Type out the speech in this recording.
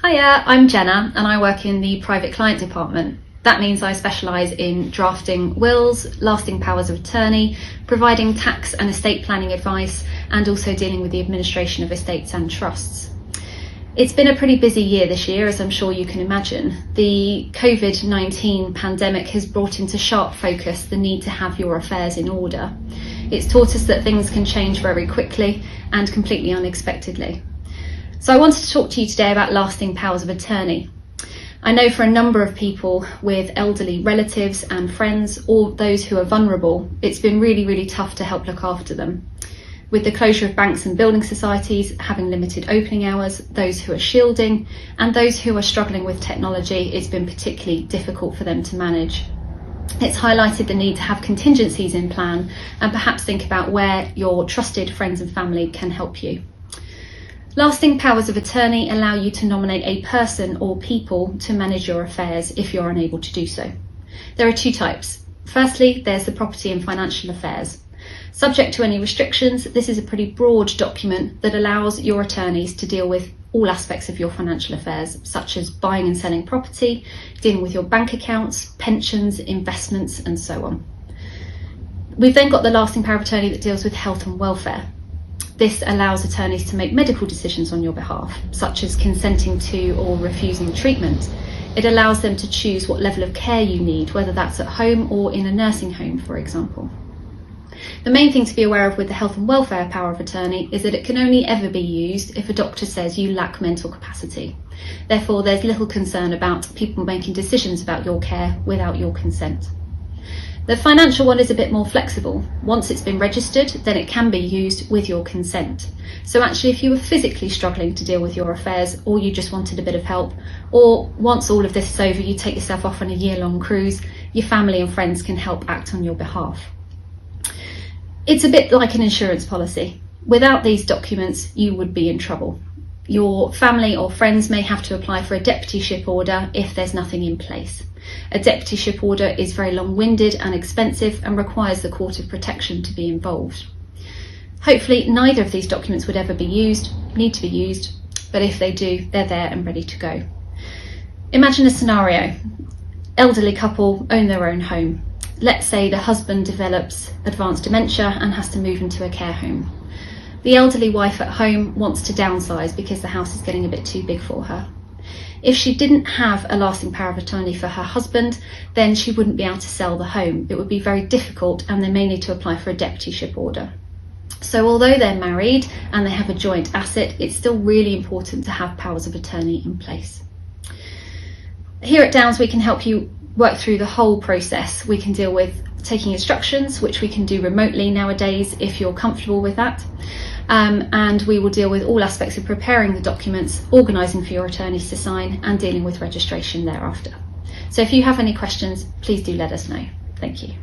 Hiya, I'm Jenna and I work in the private client department. That means I specialise in drafting wills, lasting powers of attorney, providing tax and estate planning advice, and also dealing with the administration of estates and trusts. It's been a pretty busy year this year, as I'm sure you can imagine. The COVID-19 pandemic has brought into sharp focus the need to have your affairs in order. It's taught us that things can change very quickly and completely unexpectedly. So I wanted to talk to you today about lasting powers of attorney. I know for a number of people with elderly relatives and friends, or those who are vulnerable, it's been really tough to help look after them. With the closure of banks and building societies, having limited opening hours, those who are shielding, and those who are struggling with technology, it's been particularly difficult for them to manage. It's highlighted the need to have contingencies in plan and perhaps think about where your trusted friends and family can help you. Lasting powers of attorney allow you to nominate a person or people to manage your affairs if you're unable to do so. There are two types. Firstly, there's the property and financial affairs. Subject to any restrictions, this is a pretty broad document that allows your attorneys to deal with all aspects of your financial affairs, such as buying and selling property, dealing with your bank accounts, pensions, investments, and so on. We've then got the lasting power of attorney that deals with health and welfare. This allows attorneys to make medical decisions on your behalf, such as consenting to or refusing treatment. It allows them to choose what level of care you need, whether that's at home or in a nursing home, for example. The main thing to be aware of with the health and welfare power of attorney is that it can only ever be used if a doctor says you lack mental capacity. Therefore, there's little concern about people making decisions about your care without your consent. The financial one is a bit more flexible. Once it's been registered, then it can be used with your consent. So actually, if you were physically struggling to deal with your affairs, or you just wanted a bit of help, or once all of this is over, you take yourself off on a year-long cruise, your family and friends can help act on your behalf. It's a bit like an insurance policy. Without these documents, you would be in trouble. Your family or friends may have to apply for a deputyship order if there's nothing in place. A deputyship order is very long-winded and expensive and requires the Court of Protection to be involved. Hopefully neither of these documents would ever need to be used, but if they do, they're there and ready to go. Imagine a scenario. Elderly couple own their own home. Let's say the husband develops advanced dementia and has to move into a care home. The elderly wife at home wants to downsize because the house is getting a bit too big for her. If she didn't have a lasting power of attorney for her husband, then she wouldn't be able to sell the home. It would be very difficult and they may need to apply for a deputyship order. So although they're married and they have a joint asset, it's still really important to have powers of attorney in place. Here at Downs, we can help you work through the whole process. We can deal with taking instructions, which we can do remotely nowadays if you're comfortable with that. And we will deal with all aspects of preparing the documents, organising for your attorneys to sign, and dealing with registration thereafter. So if you have any questions, please do let us know. Thank you.